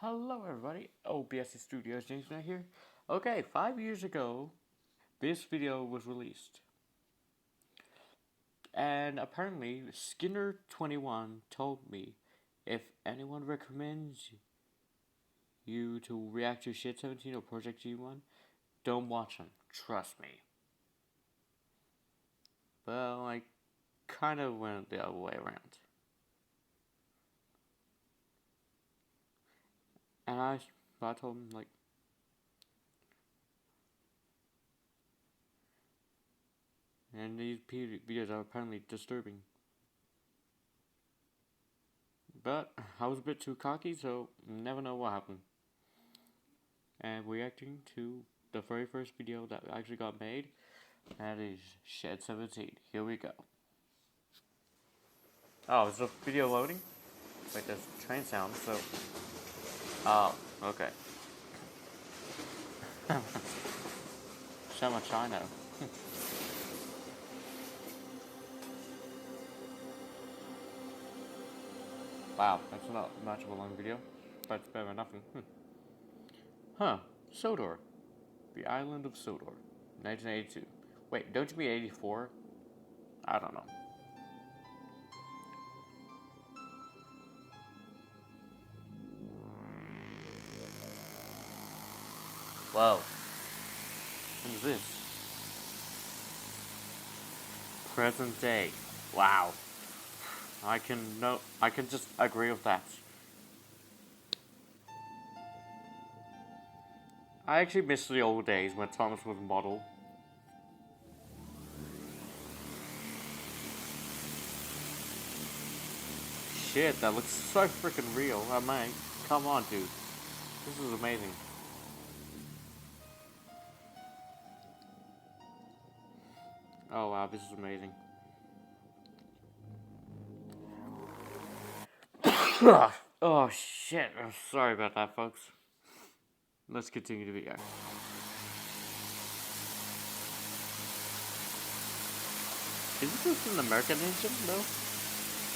Hello everybody, OBS Studios, James Knight here. Okay, 5 years ago, this video was released. And apparently, Skinner21 told me if anyone recommends you to react to Shit 17 or Project G1, don't watch them, trust me. Well, I kind of went the other way around. And I told him, like, and these videos are apparently disturbing. But I was a bit too cocky, so never know what happened. And reacting to the very first video that actually got made, that is Shed 17. Here we go. Oh, is the video loading? Wait, there's train sound, so... Oh, okay. So much I know. Wow, that's not much of a long video, but it's better than nothing. Huh, Sodor. The island of Sodor. 1982. Wait, don't you mean 84? I don't know. Whoa. What is this? Present day. Wow. I can just agree with that. I actually miss the old days when Thomas was model. Shit, that looks so freaking real. I mean, come on, dude. This is amazing. Oh wow, this is amazing. Oh shit, I'm sorry about that, folks. Let's continue the video. Is this an American engine, though?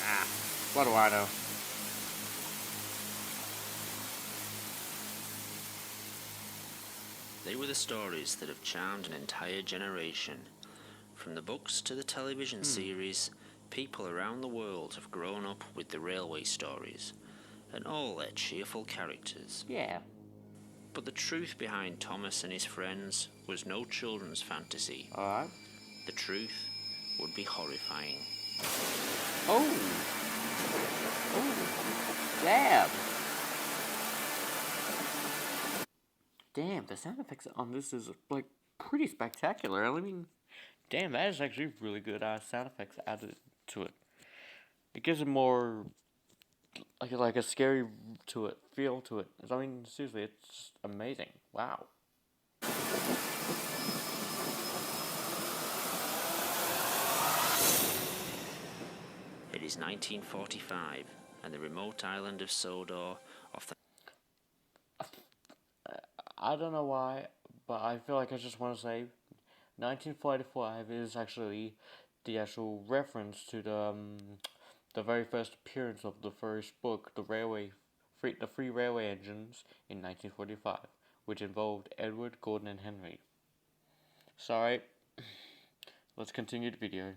Ah, what do I know? They were the stories that have charmed an entire generation. From the books to the television series, people around the world have grown up with the railway stories, and all their cheerful characters. Yeah. But the truth behind Thomas and his friends was no children's fantasy. Alright. The truth would be horrifying. Oh! Oh! Damn! Damn, the sound effects on this is, like, pretty spectacular. I mean, damn, that is actually really good sound effects added to it. It gives it more, like a scary feel to it. I mean, seriously, it's just amazing. Wow. It is 1945, and the remote island of Sodor off the... I don't know why, but I feel like I just want to say 1945 is actually the actual reference to the very first appearance of the first book, the Free Railway Engines, in 1945, which involved Edward, Gordon, and Henry. Sorry, let's continue the video.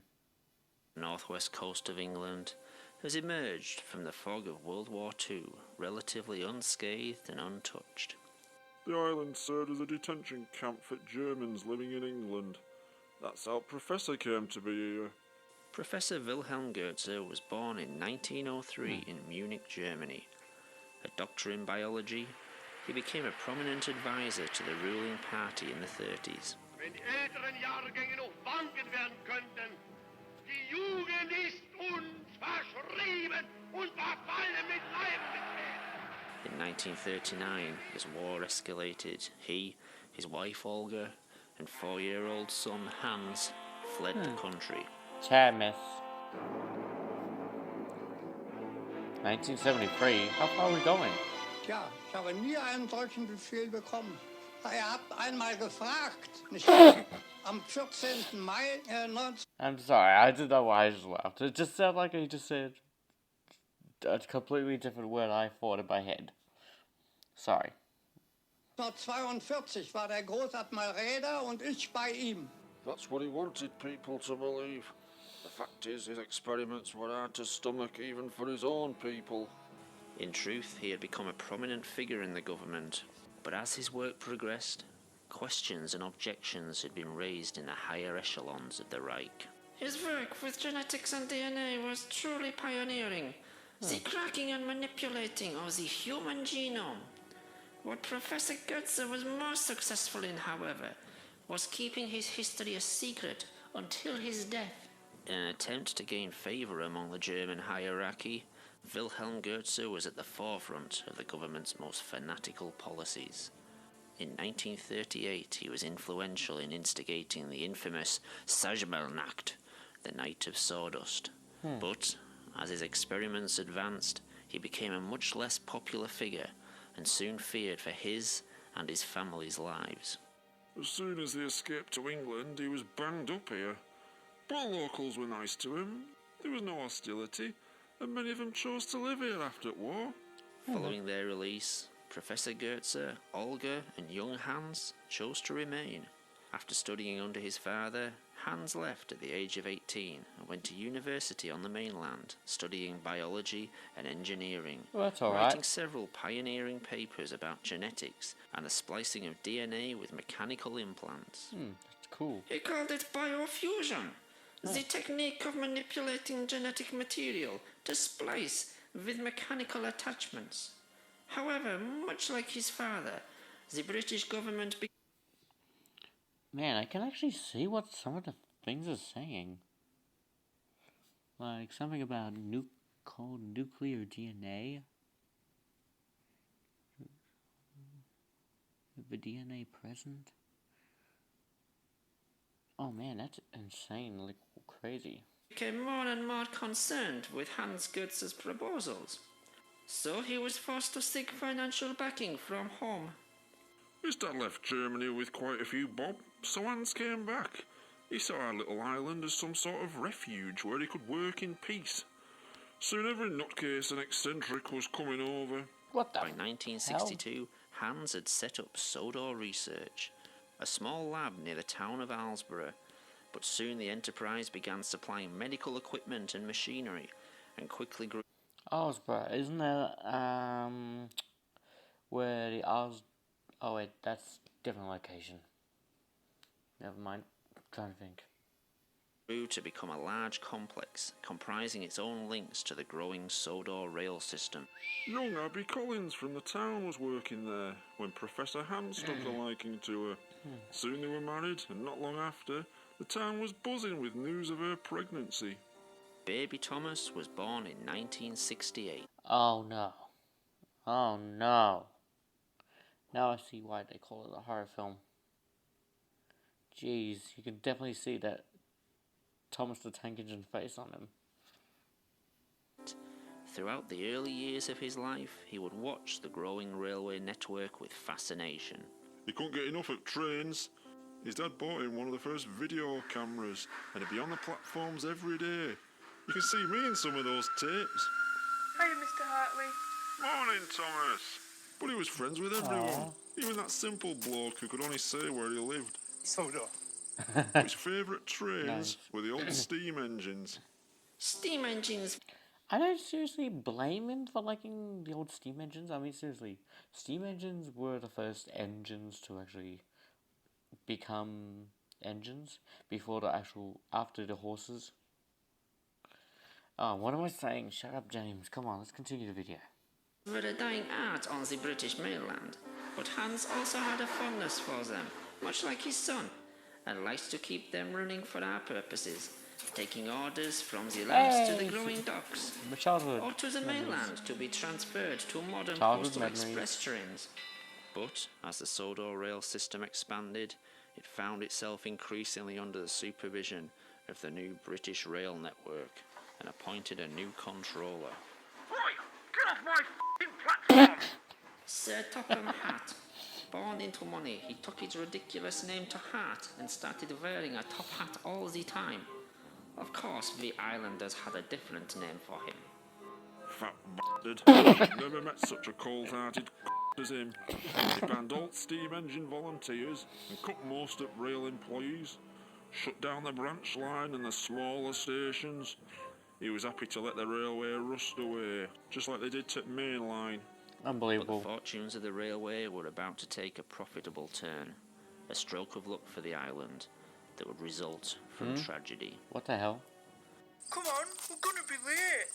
northwest coast of England has emerged from the fog of World War II, relatively unscathed and untouched. The island served as a detention camp for Germans living in England. That's how Professor came to be here. Professor Wilhelm Goethe was born in 1903 in Munich, Germany. A doctor in biology, he became a prominent advisor to the ruling party in the 30s. Wenn die älteren Jahrgänge noch wanken werden könnten, die Jugend ist uns verschrieben und verfallen mit Leibesgeschehen. In 1939, as war escalated, he, his wife Olga, and 4-year-old son Hans fled the country. Thomas. 1973? How far are we going? Tja, ich habe nie einen solchen Befehl bekommen. Er hat einmal gefragt, nicht am 14. Mai 19... I'm sorry, I don't know why I just laughed. It just sounded like he just said a completely different word I thought in my head. Sorry. 1942 war der Großadmiral Räder und ich bei ihm. That's what he wanted people to believe. The fact is, his experiments were hard to stomach even for his own people. In truth, he had become a prominent figure in the government, but as his work progressed, questions and objections had been raised in the higher echelons of the Reich. His work with genetics and DNA was truly pioneering. The cracking and manipulating of the human genome. What Professor Goetze was most successful in, however, was keeping his history a secret until his death. In an attempt to gain favour among the German hierarchy, Wilhelm Goetze was at the forefront of the government's most fanatical policies. In 1938, he was influential in instigating the infamous Sajmelnacht, the Night of Sawdust. But, as his experiments advanced, he became a much less popular figure and soon feared for his and his family's lives. As soon as he escaped to England, he was banged up here. But locals were nice to him. There was no hostility, and many of them chose to live here after the war. Following their release, Professor Goetze, Olga, and young Hans chose to remain. After studying under his father, Hans left at the age of 18 and went to university on the mainland, studying biology and engineering, Well, that's all writing right. several pioneering papers about genetics and the splicing of DNA with mechanical implants. That's cool. He called it biofusion, the technique of manipulating genetic material to splice with mechanical attachments. However, much like his father, the British government Man, I can actually see what some of the things are saying. Like something about called nuclear DNA. The DNA present. Oh man, that's insane, like crazy. became more and more concerned with Hans Goetz's proposals. So he was forced to seek financial backing from home. His dad left Germany with quite a few bob, so Hans came back. He saw our little island as some sort of refuge where he could work in peace. Soon every nutcase and eccentric was coming over. What the By 1962, Hans had set up Sodor Research, a small lab near the town of Alsborough, but soon the enterprise began supplying medical equipment and machinery, and quickly grew. Osborough, isn't that where the oh wait, that's different location. Never mind. I'm trying to think. Grew to become a large complex, comprising its own links to the growing Sodor rail system. Young Abby Collins from the town was working there when Professor Hans took a liking to her. Soon they were married, and not long after, the town was buzzing with news of her pregnancy. Baby Thomas was born in 1968. Oh no. Oh no. Now I see why they call it a horror film. Jeez, you can definitely see that Thomas the Tank Engine face on him. Throughout the early years of his life, he would watch the growing railway network with fascination. He couldn't get enough of trains. His dad bought him one of the first video cameras, and he'd be on the platforms every day. You can see me in some of those tapes. Hiya, Mr. Hartley. Morning, Thomas. But he was friends with everyone. Even that simple bloke who could only say where he lived. Sodor. His favourite trains Nice. were the old steam engines. Steam engines. I don't seriously blame him for liking the old steam engines. I mean, seriously, steam engines were the first engines to actually become engines before after the horses. Oh, what am I saying? Shut up, James. Come on, let's continue the video. Were a dying art on the British mainland, but Hans also had a fondness for them, much like his son, and likes to keep them running for our purposes, taking orders from the labs to the growing docks, My childhood. or to the memories. mainland to be transferred to modern Childhood postal memories. express trains. But as the Sodor rail system expanded, it found itself increasingly under the supervision of the new British rail network and appointed a new controller. Right, get off my f***ing platform! Sir Topham Hatt. Born into money, he took his ridiculous name to heart and started wearing a top hat all the time. Of course, we islanders had a different name for him. Fat bastard. Never met such a cold-hearted as him. He banned all steam engine volunteers and cut most at rail employees, shut down the branch line and the smaller stations. He was happy to let the railway rust away, just like they did to the main line. But the Unbelievable. fortunes of the railway were about to take a profitable turn, a stroke of luck for the island that would result from tragedy. What the hell? Come on, we're gonna be late.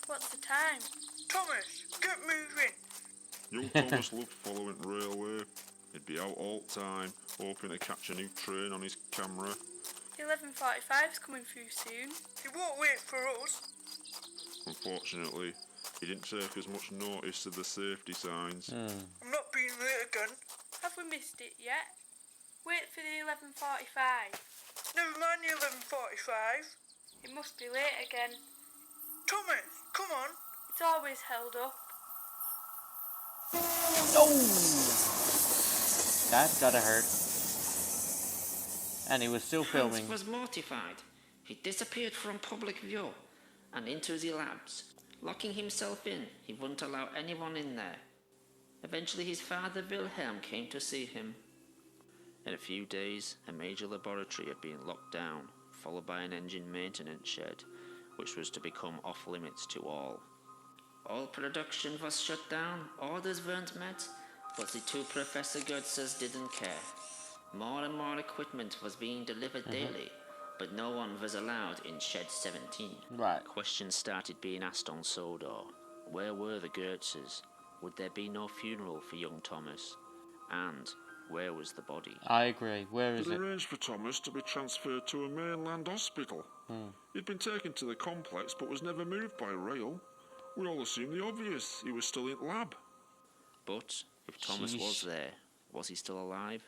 What's the time? Thomas, get moving. Young Thomas loved following the railway. He'd be out all the time, hoping to catch a new train on his camera. 11:45's coming through soon. He won't wait for us. Unfortunately, he didn't take as much notice of the safety signs. I'm not being late again. Have we missed it yet? Wait for the 11:45. Never mind the 11:45. It must be late again. Thomas, come on. It's always held up. That gotta hurt. And he was still filming. Hans was mortified. He disappeared from public view and into the labs. Locking himself in, he wouldn't allow anyone in there. Eventually his father Wilhelm came to see him. In a few days, a major laboratory had been locked down, followed by an engine maintenance shed, which was to become off limits to all. All production was shut down, orders weren't met, but the two Professor Goetzes didn't care. More and more equipment was being delivered daily, but no one was allowed in Shed 17. Right. Questions started being asked on Sodor. Where were the Goetzes? Would there be no funeral for young Thomas? And where was the body? I agree. Where is They'd it? arranged for Thomas to be transferred to a mainland hospital. He'd been taken to the complex but was never moved by rail. We all assumed the obvious. He was still in the lab. But if Thomas was there, was he still alive?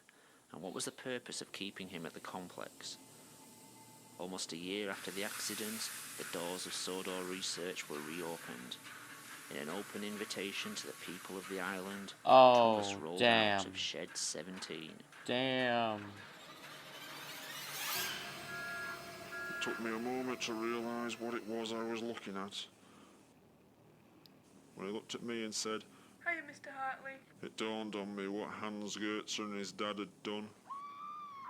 And what was the purpose of keeping him at the complex? Almost a year after the accident, the doors of Sodor research were reopened. In an open invitation to the people of the island, Thomas Oh, rolled damn. out of Shed 17. Damn. It took me a moment to realise what it was I was looking at. When he looked at me and said, Hiya, Mr. Hartley. it dawned on me what Hans Goetzer and his dad had done.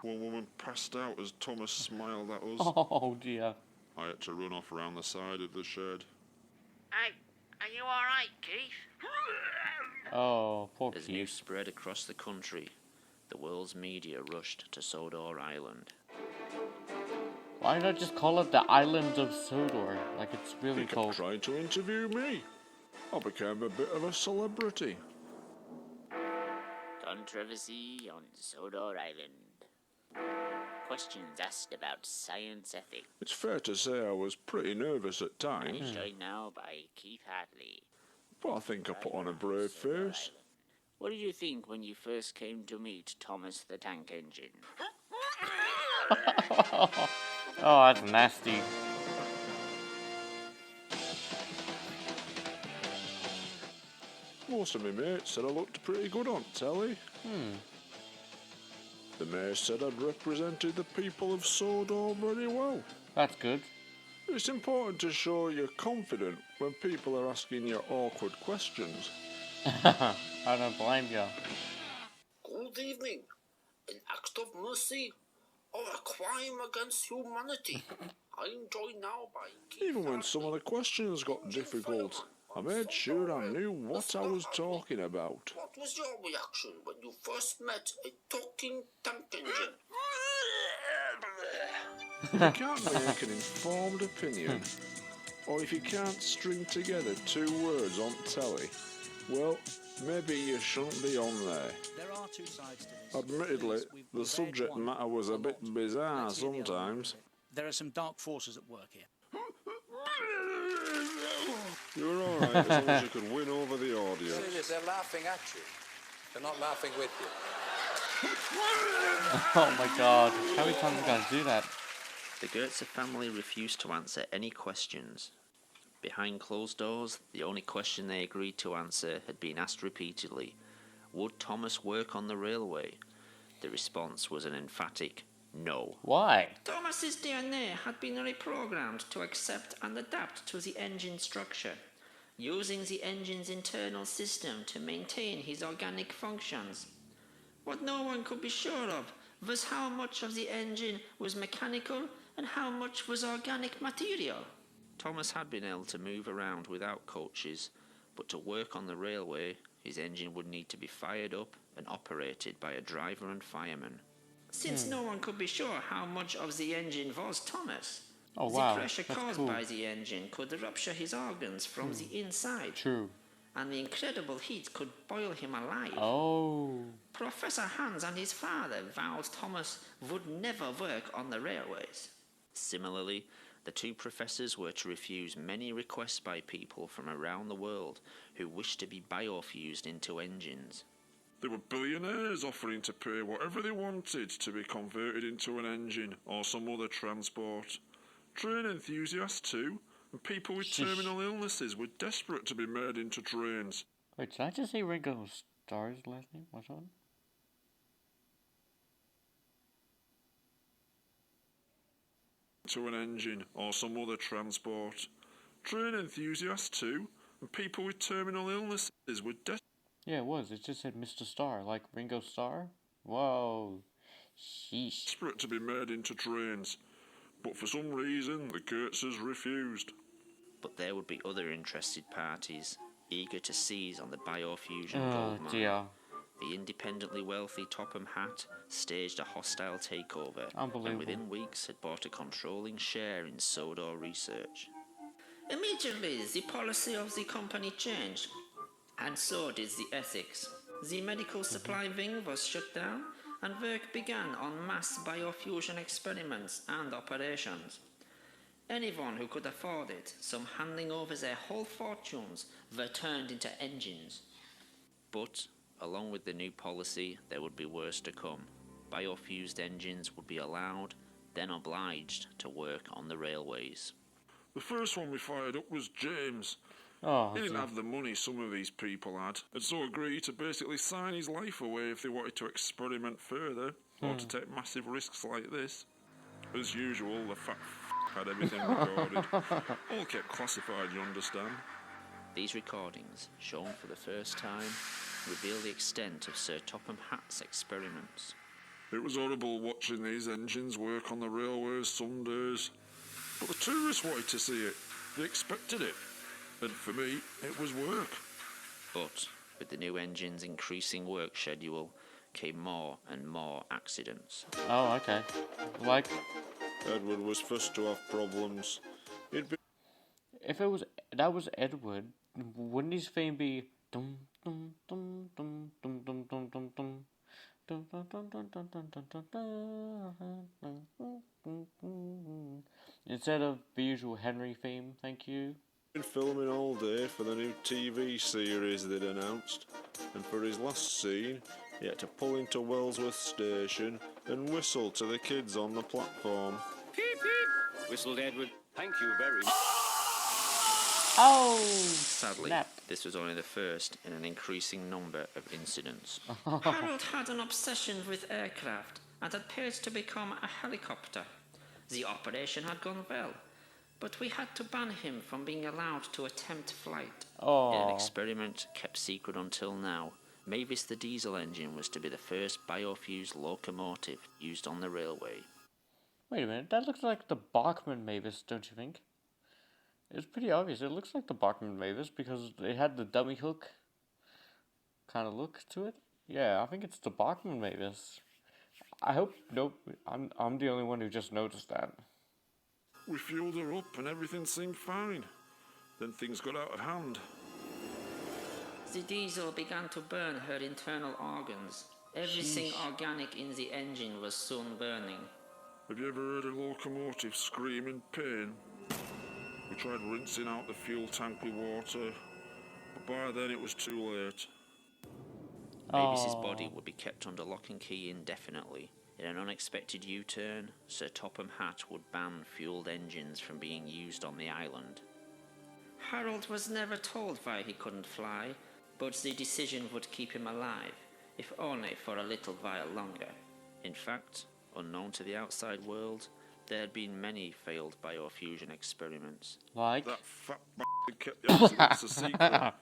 One woman passed out as Thomas smiled at us. Oh dear. I had to run off around the side of the shed. Hey, are you alright, Keith? Oh, poor As news Keith. spread across the country, the world's media rushed to Sodor Island. Why not just call it the island of Sodor? Like it's really He kept called. trying to interview me. I became a bit of a celebrity. Controversy on Sodor Island. Questions asked about science ethics. It's fair to say I was pretty nervous at times, Joined now by Keith Hartley. but I think I put on a brave Sodor face. Island. What did you think when you first came to meet Thomas the Tank Engine? Oh, that's nasty. Most of my mates said I looked pretty good on telly. The mayor said I'd represented the people of Sodor very well. That's good. It's important to show you're confident when people are asking you awkward questions. I don't blame you. Good evening. An act of mercy or a crime against humanity? I'm joined now by Keith Even when Hartley, some of the questions got difficult, I made sure I knew what I was talking about. What was your reaction when you first met a talking tank engine? You can't make an informed opinion, or if you can't string together two words on telly, well, maybe you shouldn't be on there. There are two sides to this. Admittedly, We've the read subject one matter was a bit lot. bizarre Let's hear the other one. sometimes. There are some dark forces at work here. You were alright as long as you could win over the audience. They're laughing at you. They're not laughing with you. Oh my god. How many times are we gonna do that? The Goetzer family refused to answer any questions. Behind closed doors, the only question they agreed to answer had been asked repeatedly. Would Thomas work on the railway? The response was an emphatic no. Why? Thomas's DNA had been reprogrammed to accept and adapt to the engine structure. using the engine's internal system to maintain his organic functions. What no one could be sure of was how much of the engine was mechanical and how much was organic material. Thomas had been able to move around without coaches, but to work on the railway, his engine would need to be fired up and operated by a driver and fireman. Since no one could be sure how much of the engine was Thomas, Oh the wow, pressure that's caused cool. by the engine could rupture his organs from the inside, True. and the incredible heat could boil him alive. Oh. Professor Hans and his father vowed Thomas would never work on the railways. Similarly, the two professors were to refuse many requests by people from around the world who wished to be biofused into engines. There were billionaires offering to pay whatever they wanted to be converted into an engine or some other transport. Train enthusiasts too, and people with terminal illnesses were desperate to be made into trains. Wait, did I just say Ringo Starr's last name? What's that? To an engine or some other transport. Train enthusiasts too, and people with terminal illnesses were Yeah, it was. It just said Mr. Starr, like Ringo Starr. Whoa. Sheesh. desperate to be made into trains. But for some reason, the Kurtzes refused. But there would be other interested parties, eager to seize on the biofusion Oh gold mine. dear. The independently wealthy Topham Hatt staged a hostile takeover, Unbelievable. and within weeks had bought a controlling share in Sodor research. Immediately, the policy of the company changed, and so did the ethics. The medical supply wing was shut down, and work began on mass biofusion experiments and operations. Anyone who could afford it, some handing over their whole fortunes, were turned into engines. But, along with the new policy, there would be worse to come. Biofused engines would be allowed, then obliged, to work on the railways. The first one we fired up was James. Oh, He didn't dear. have the money some of these people had, and so agreed to basically sign his life away if they wanted to experiment further, or to take massive risks like this. As usual, the fat had everything recorded. All kept classified, you understand. These recordings, shown for the first time, reveal the extent of Sir Topham Hatt's experiments. It was horrible watching these engines work on the railways some days. But the tourists wanted to see it. They expected it. And for me, it was work. But, with the new engine's increasing work schedule, came more and more accidents. Oh, okay. Like, Edward was first to have problems. He'd be if that was Edward, wouldn't his fame be dum dum dum dum dum dum dum dum dum dum dum dum dum dum dum dum dum instead of the usual Henry fame? Thank you. been filming all day for the new TV series they'd announced, and for his last scene, he had to pull into Wellsworth Station and whistle to the kids on the platform. Peep, peep, whistled Edward. Thank you very much. Oh! Sadly, snap. this was only the first in an increasing number of incidents. Harold had an obsession with aircraft and had paid to become a helicopter. The operation had gone well, but we had to ban him from being allowed to attempt flight. In an Oh. experiment kept secret until now, Mavis the diesel engine was to be the first biofused locomotive used on the railway. Wait a minute, that looks like the Bachmann Mavis, don't you think? It's pretty obvious. It looks like the Bachmann Mavis because it had the dummy hook kind of look to it. Yeah, I think it's the Bachmann Mavis. I hope nope. I'm the only one who just noticed that. We fueled her up and everything seemed fine. Then things got out of hand. The diesel began to burn her internal organs. Everything organic in the engine was soon burning. Have you ever heard a locomotive scream in pain? We tried rinsing out the fuel tank with water, but by then it was too late. Mavis's body would be kept under lock and key indefinitely. In an unexpected U-turn, Sir Topham Hatt would ban fueled engines from being used on the island. Harold was never told why he couldn't fly, but the decision would keep him alive, if only for a little while longer. In fact, unknown to the outside world, There had been many failed biofusion experiments. Like? That fat bastard kept the accidents a secret,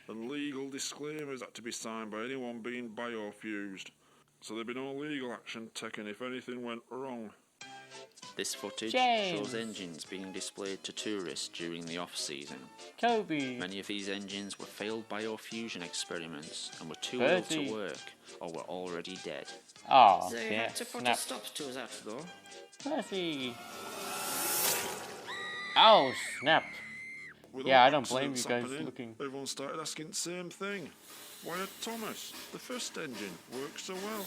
and legal disclaimers had to be signed by anyone being biofused. So there'd be no legal action taken if anything went wrong. This footage James. shows engines being displayed to tourists during the off-season. Kobe. Many of these engines were failed biofusion experiments and were too ill to work or were already dead. Oh, They yeah, had to put snap. a stop to that though. Percy. Oh, snap. With Yeah, all I don't blame you accidents guys happening, looking. Everyone started asking the same thing. Why had Thomas, the first engine, worked so well?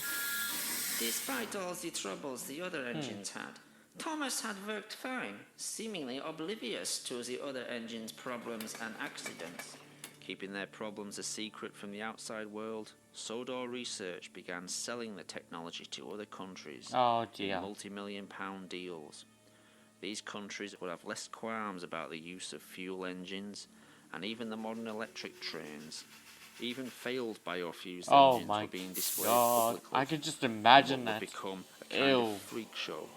Despite all the troubles the other engines had, Thomas had worked fine, seemingly oblivious to the other engines' problems and accidents. Keeping their problems a secret from the outside world, Sodor Research began selling the technology to other countries Oh, dear. in multi-million-pound deals. These countries would have less qualms about the use of fuel engines and even the modern electric trains. Even failed biofused engines were being displayed publicly. I could just imagine What that. would become a kind Ew. of freak show.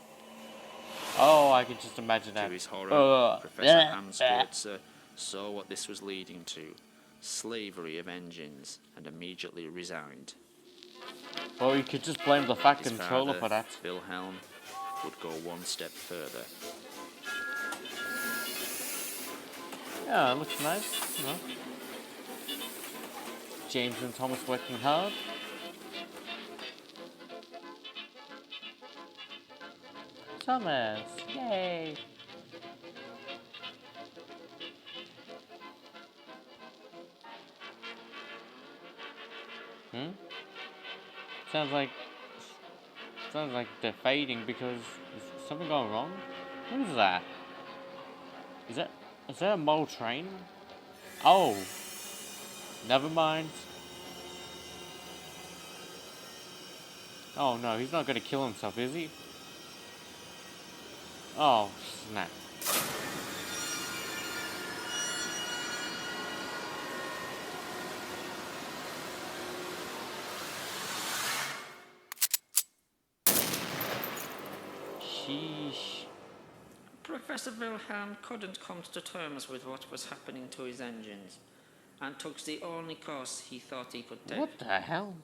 Oh, I could just imagine that. To his horror, Professor Hans Goetze saw what this was leading to. Slavery of engines, and immediately resigned. Well, you could just blame the Fat His Controller father, for that. Wilhelm, would go one step further. Yeah, it looks nice, you know. James and Thomas working hard. Thomas, yay! Sounds like they're fading because is something going wrong? What is that? Is that a mole train? Oh, never mind. Oh no, he's not gonna kill himself, is he? Oh, snap. Sheesh. Professor Wilhelm couldn't come to terms with what was happening to his engines, and took the only course he thought he could take. What the hell?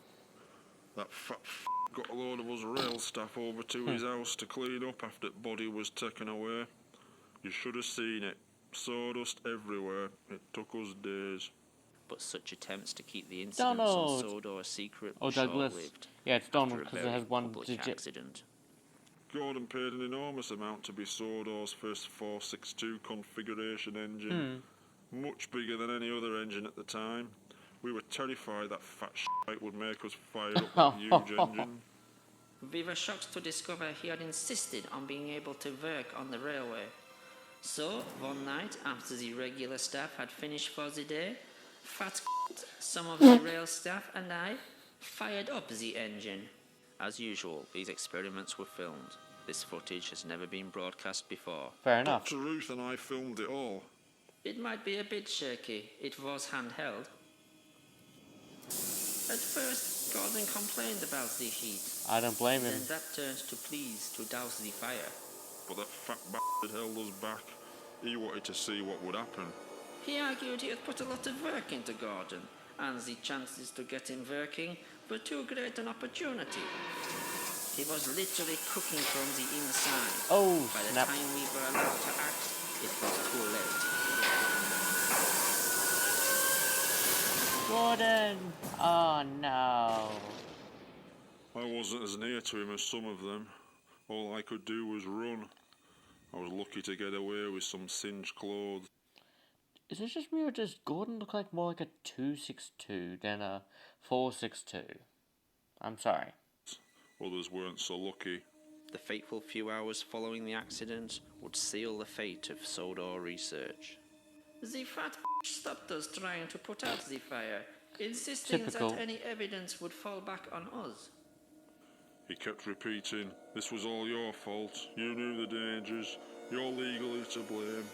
That fat got a load of us rail staff over to his house to clean up after the body was taken away. You should have seen it. Sawdust everywhere. It took us days. But such attempts to keep the incidents Donald. on Sodor a secret Oh, were Douglas. short-lived. Yeah, it's after Donald a because it very has one public digit. accident. Gordon paid an enormous amount to be Sodor's first 462 configuration engine. Much bigger than any other engine at the time. We were terrified that fat shite would make us fire up that huge engine. We were shocked to discover he had insisted on being able to work on the railway. So, one night, after the regular staff had finished for the day, Fat some of the rail staff and I fired up the engine. As usual, these experiments were filmed. This footage has never been broadcast before. Fair enough. Dr. Ruth and I filmed it all. It might be a bit shaky. It was handheld. At first, Gordon complained about the heat. I don't blame him. Then that turned to pleas to douse the fire. But that fat bastard held us back. He wanted to see what would happen. He argued he had put a lot of work into Gordon, and the chances to get him working were too great an opportunity. He was literally cooking from the inside. Oh, By the snap. time we were allowed to act, it was too late. Gordon! Oh no. I wasn't as near to him as some of them. All I could do was run. I was lucky to get away with some singed clothes. Is it just me or does Gordon look like more like a 262 than a 462? I'm sorry. Others weren't so lucky. The fateful few hours following the accident would seal the fate of Sodor Research. The fat stopped us trying to put out the fire, insisting Typical. that any evidence would fall back on us. He kept repeating, "This was all your fault. You knew the dangers. You're legally to blame."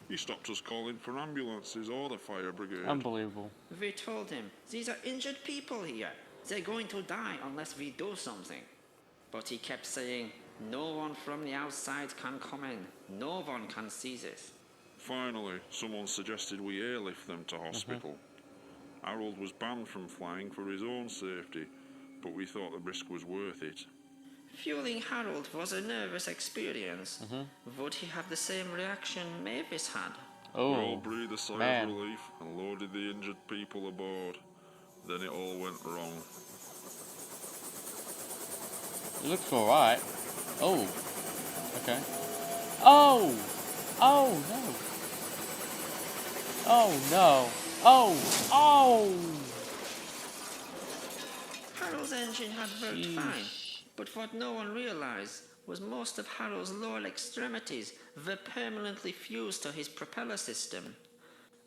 He stopped us calling for ambulances or the fire brigade. Unbelievable. We told him, these are injured people here. They're going to die unless we do something. But he kept saying, No one from the outside can come in. No one can see this. Finally, someone suggested we airlift them to hospital. Harold was banned from flying for his own safety, but we thought the risk was worth it. Fueling Harold was a nervous experience. Would he have the same reaction Mavis had? We all breathed a sigh man. of relief and loaded the injured people aboard. Then it all went wrong. It looks alright. Oh. Okay. Oh! Oh no! Oh no! Oh! Oh! Harold's engine had worked fine, but what no one realised was most of Harold's lower extremities were permanently fused to his propeller system.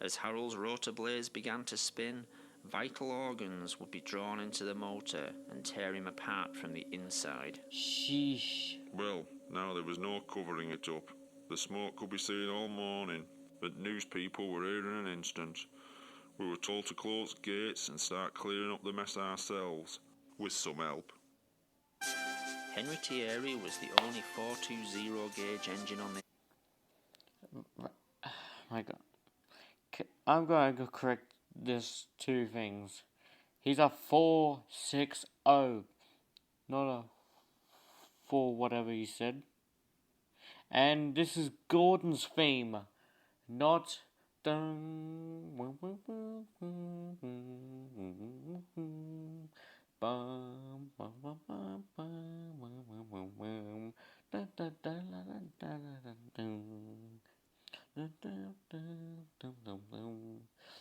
As Harold's rotor blades began to spin, vital organs would be drawn into the motor and tear him apart from the inside. Sheesh. Well, now there was no covering it up. The smoke could be seen all morning, but news people were here in an instant. We were told to close gates and start clearing up the mess ourselves, with some help. Henry Thierry was the only 420 gauge engine on the... My God. I'm going to correct this two things. He's a 460, not a 4 whatever you said. And this is Gordon's theme, not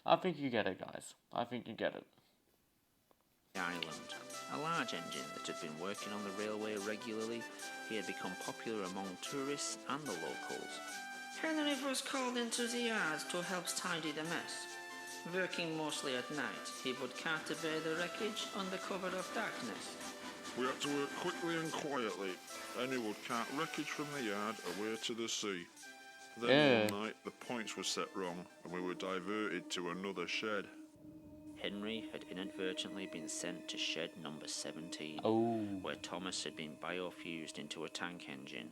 I think you get it, guys. I think you get it. Island, a large engine that had been working on the railway regularly, he had become popular among tourists and the locals. Henry was called into the yard to help tidy the mess. Working mostly at night, he would cart away the wreckage under cover of darkness. We had to work quickly and quietly. Henry would cart wreckage from the yard away to the sea. Then one night the points were set wrong and we were diverted to another shed. Henry had inadvertently been sent to shed number 17, where Thomas had been biofused into a tank engine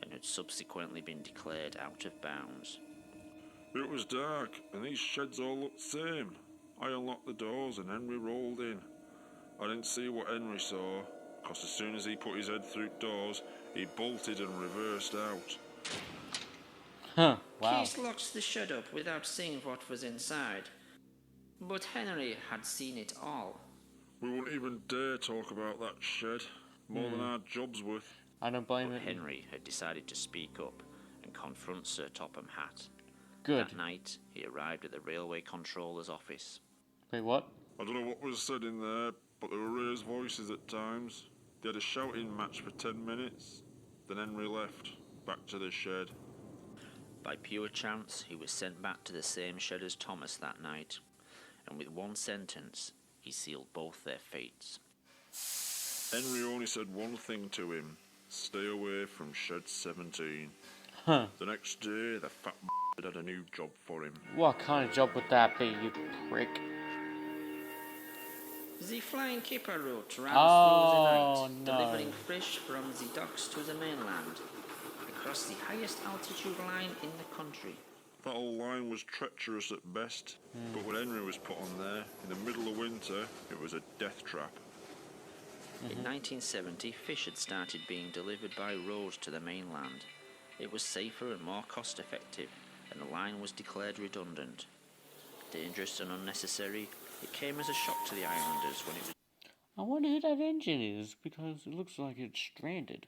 and had subsequently been declared out of bounds. It was dark and these sheds all looked the same. I unlocked the doors and Henry rolled in. I didn't see what Henry saw, because as soon as he put his head through doors, he bolted and reversed out. Wow. Keith locked the shed up without seeing what was inside. But Henry had seen it all. We wouldn't even dare talk about that shed, more than our job's worth. I don't blame But it. Henry had decided to speak up and confront Sir Topham Hatt. Good. That night, he arrived at the railway controller's office. Wait, what? I don't know what was said in there, but there were raised voices at times. They had a shouting match for 10 minutes. Then Henry left, back to the shed. By pure chance, he was sent back to the same shed as Thomas that night, and with one sentence, he sealed both their fates. Henry only said one thing to him: stay away from shed 17. Huh. The next day, the fat had a new job for him. What kind of job would that be, you prick? The flying kipper route ran Oh, through the night, no. delivering fish from the docks to the mainland, across the highest altitude line in the country. That old line was treacherous at best, but when Henry was put on there, in the middle of winter, it was a death trap. In 1970, fish had started being delivered by road to the mainland. It was safer and more cost-effective, and the line was declared redundant. Dangerous and unnecessary, it came as a shock to the islanders when it was... I wonder who that engine is, because it looks like it's stranded.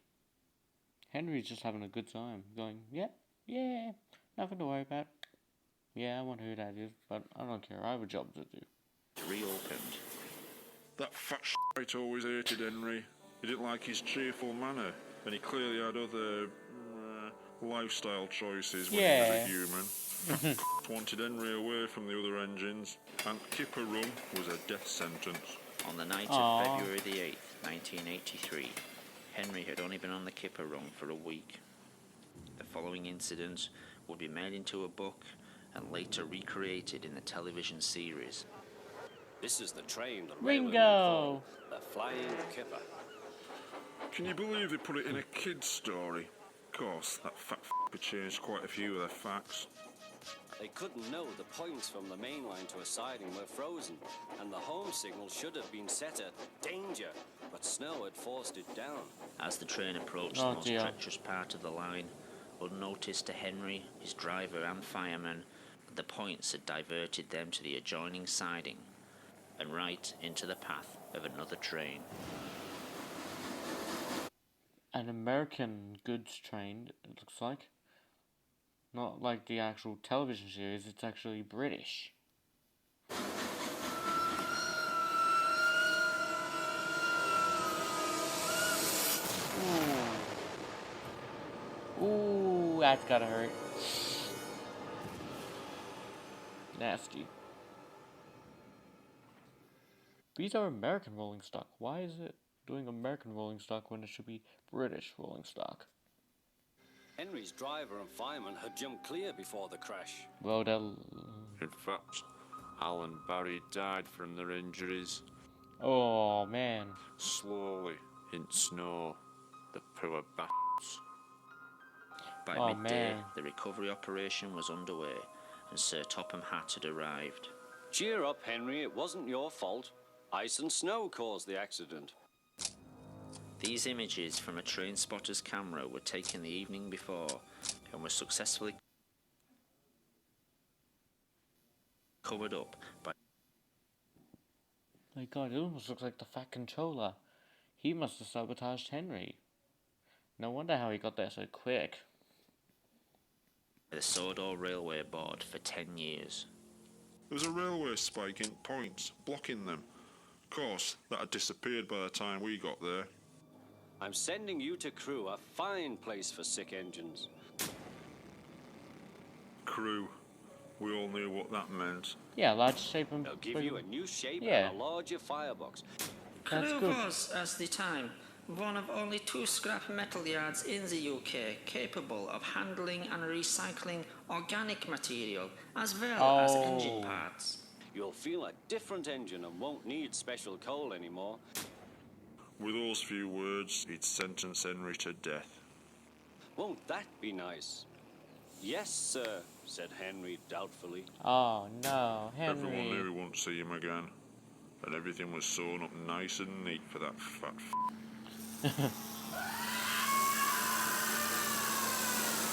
Henry's just having a good time, going, yeah, nothing to worry about. Yeah, I wonder who that is, but I don't care, I have a job to do. reopened. That fat shite always hated Henry. He didn't like his cheerful manner, and he clearly had other lifestyle choices when he was a human. Wanted Henry away from the other engines, and Kipper Run was a death sentence. On the night of February the 8th, 1983, Henry had only been on the Kipper Run for a week. The following incident would be made into a book and later recreated in the television series. This is the train the Ringo! the Flying Kipper. Can you believe they put it in a kid's story? Of course, that fat f***er changed quite a few of their facts. They couldn't know the points from the main line to a siding were frozen, and the home signal should have been set at danger, but snow had forced it down. As the train approached the most treacherous part of the line, unnoticed to Henry, his driver and fireman, the points had diverted them to the adjoining siding and right into the path of another train. An American goods train, it looks like. Not like the actual television series, it's actually British. Ooh. Ooh, that's gotta hurt. Nasty. These are American rolling stock. Why is it doing American rolling stock when it should be British rolling stock? Henry's driver and fireman had jumped clear before the crash. Well, they'll... In fact, Al and Barry died from their injuries. Oh, man. Slowly, in snow. The poor bastards. By midday, the recovery operation was underway, and Sir Topham Hatt had arrived. Cheer up, Henry, it wasn't your fault. Ice and snow caused the accident. These images from a train spotter's camera were taken the evening before and were successfully covered up by... My god, it almost looks like the Fat Controller. He must have sabotaged Henry. No wonder how he got there so quick. The Sodor Railway Board for 10 years. There was a railway spike in points, blocking them. Of course, that had disappeared by the time we got there. I'm sending you to Crewe, a fine place for sick engines. Crewe. We all knew what that meant. Yeah, large shape and... They'll give you a new shape and a larger firebox. Crewe was, at the time, one of only 2 scrap metal yards in the UK capable of handling and recycling organic material as well as engine parts. You'll feel a different engine and won't need special coal anymore. With those few words, he'd sentence Henry to death. Won't that be nice? Yes, sir, said Henry doubtfully. Oh, no, Henry. Everyone knew he wouldn't see him again. And everything was sewn up nice and neat for that fat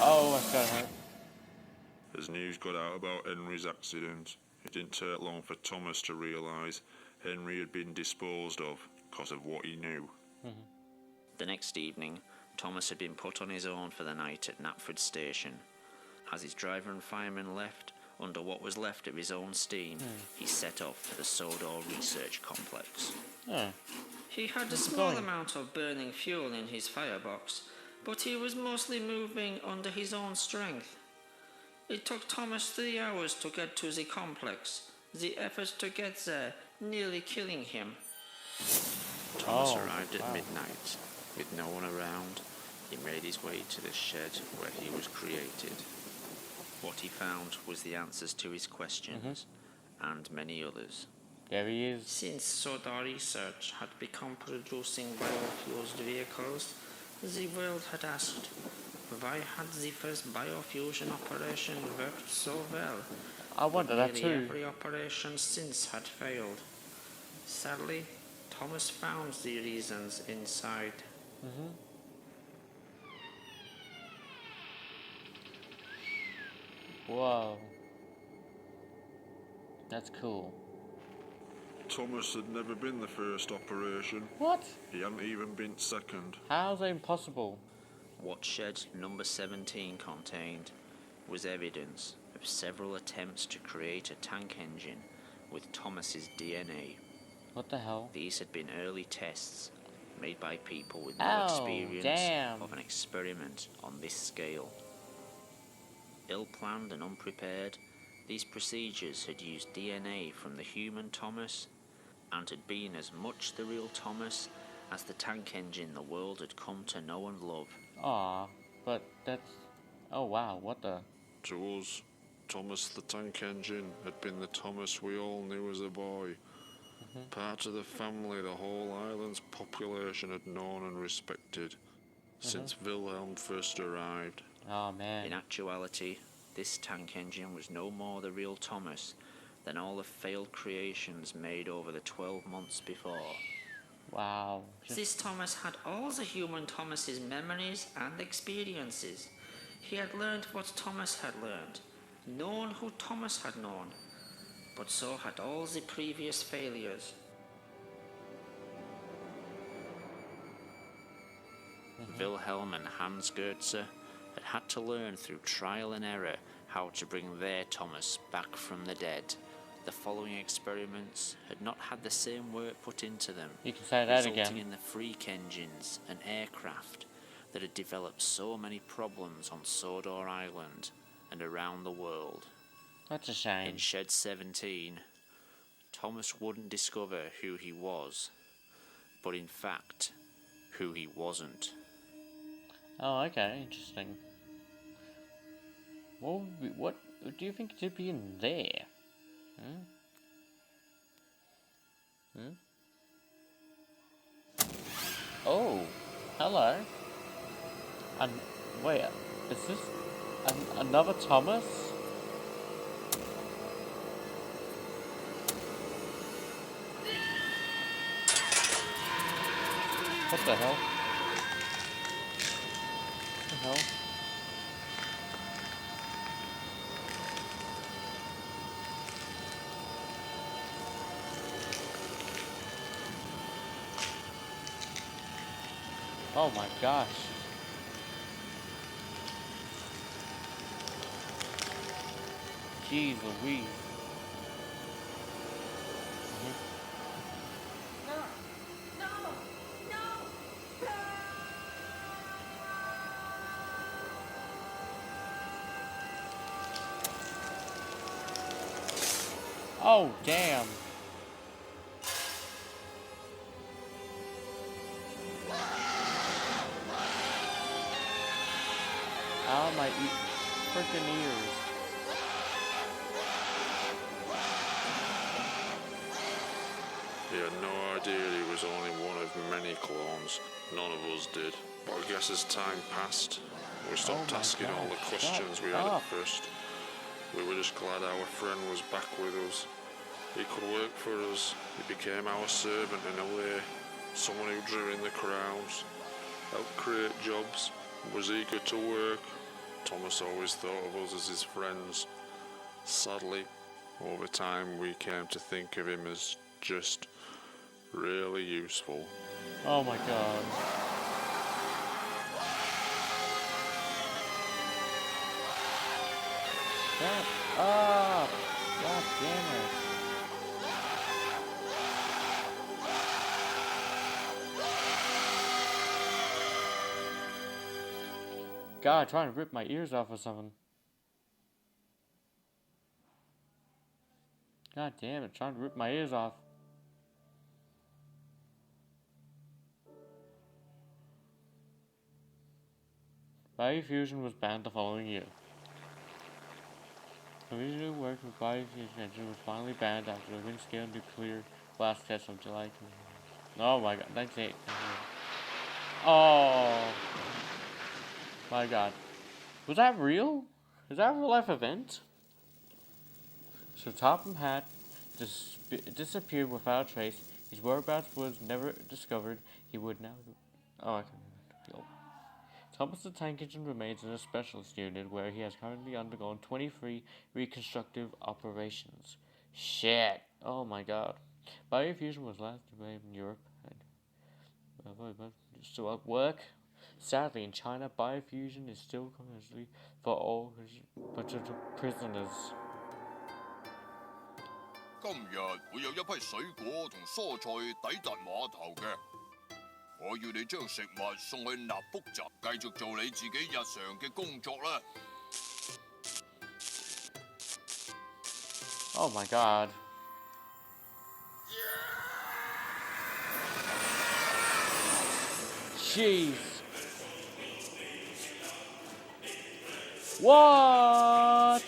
Oh, that's gotta hurt. As news got out about Henry's accident, it didn't take long for Thomas to realise Henry had been disposed of because of what he knew. The next evening, Thomas had been put on his own for the night at Knapford Station. As his driver and fireman left, under what was left of his own steam, he set off for the Sodor Research Complex. He had a small amount of burning fuel in his firebox, but he was mostly moving under his own strength. It took Thomas 3 hours to get to the complex, the effort to get there nearly killing him. Thomas arrived at midnight. With no one around, he made his way to the shed where he was created. What he found was the answers to his questions, and many others. There he is. Since Sodor Research had become producing biofuels vehicles, the world had asked, why had the first biofusion operation worked so well? I wonder that too. Every operation since had failed. Sadly, Thomas found the reasons inside. Whoa. That's cool. Thomas had never been the first operation. What? He hadn't even been second. How's that impossible? What shed number 17 contained was evidence of several attempts to create a tank engine with Thomas's DNA. What the hell? These had been early tests made by people with no experience of an experiment on this scale. Ill-planned and unprepared, these procedures had used DNA from the human Thomas and had been as much the real Thomas as the tank engine the world had come to know and love. But that's... Oh wow, what the... To us, Thomas the Tank Engine had been the Thomas we all knew as a boy. Part of the family the whole island's population had known and respected since Wilhelm first arrived. Oh man. In actuality, this tank engine was no more the real Thomas than all the failed creations made over the 12 months before. Wow. This Thomas had all the human Thomas's memories and experiences. He had learned what Thomas had learned, known who Thomas had known, but so had all the previous failures. Wilhelm and Hans Goetze had to learn through trial and error how to bring their Thomas back from the dead. The following experiments had not had the same work put into them, You can say that resulting again. in the freak engines and aircraft that had developed so many problems on Sodor Island and around the world. That's a shame. In Shed 17, Thomas wouldn't discover who he was, but in fact, who he wasn't. Oh, okay, interesting. What do you think should be in there? Oh, hello. And wait, is this another Thomas? What the hell? What the hell? Oh my gosh. Jeez Louise. Oh, damn. Ow, my freaking ears. He had no idea he was only one of many clones. None of us did. But I guess as time passed, we stopped asking all the questions we had at first. We were just glad our friend was back with us. He could work for us. He became our servant in a way. Someone who drew in the crowds, helped create jobs, was eager to work. Thomas always thought of us as his friends. Sadly, over time we came to think of him as just really useful. Oh my god. Shut up! God damn it. God, trying to rip my ears off or something. God damn it, trying to rip my ears off. Biofusion was banned the following year. Original work with biofusion engine was finally banned after the wind-scale nuclear blast test of July 20. Oh my god, 98. Oh my god. Was that real? Is that a real life event? So Topham Hatt disappeared without a trace. His whereabouts was never discovered. He would now... Oh, I can feel. Thomas the Tank Engine remains in a specialist unit where he has currently undergone 23 reconstructive operations. Shit. Oh my god. Biofusion was last developed in Europe and still at work. Sadly, in China, biofusion is still commercially for all potential prisoners. 今日會有一批水果同蔬菜抵達碼頭嘅，我要你將食物送去納福站，繼續做你自己日常嘅工作啦。Oh my god. Jeez. What?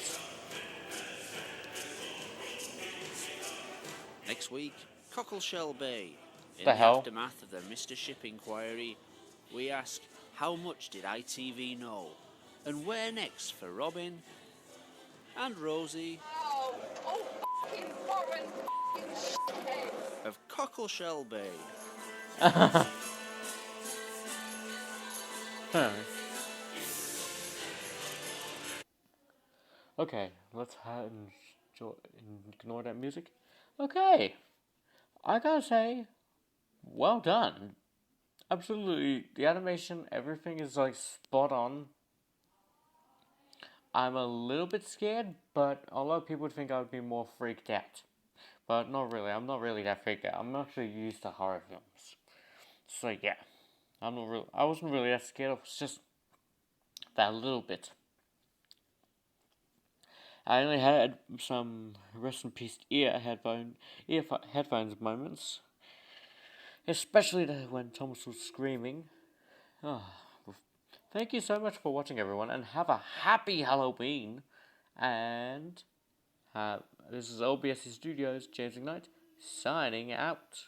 Next week, Cockleshell Bay. In The the hell? aftermath of the Mr. Ship inquiry, we ask, how much did ITV know? And where next for Robin and Rosie of Cockleshell Bay? Huh. Okay, let's ignore that music. Okay, I gotta say, well done. Absolutely, the animation, everything is like spot on. I'm a little bit scared, but a lot of people would think I would be more freaked out. But not really, I'm not really that freaked out. I'm actually used to horror films. So yeah, I wasn't really that scared, it was just that little bit. I only had some rest in peace headphones moments, especially when Thomas was screaming. Oh, thank you so much for watching, everyone, and have a happy Halloween. And this is OBS Studios, James Ignite, signing out.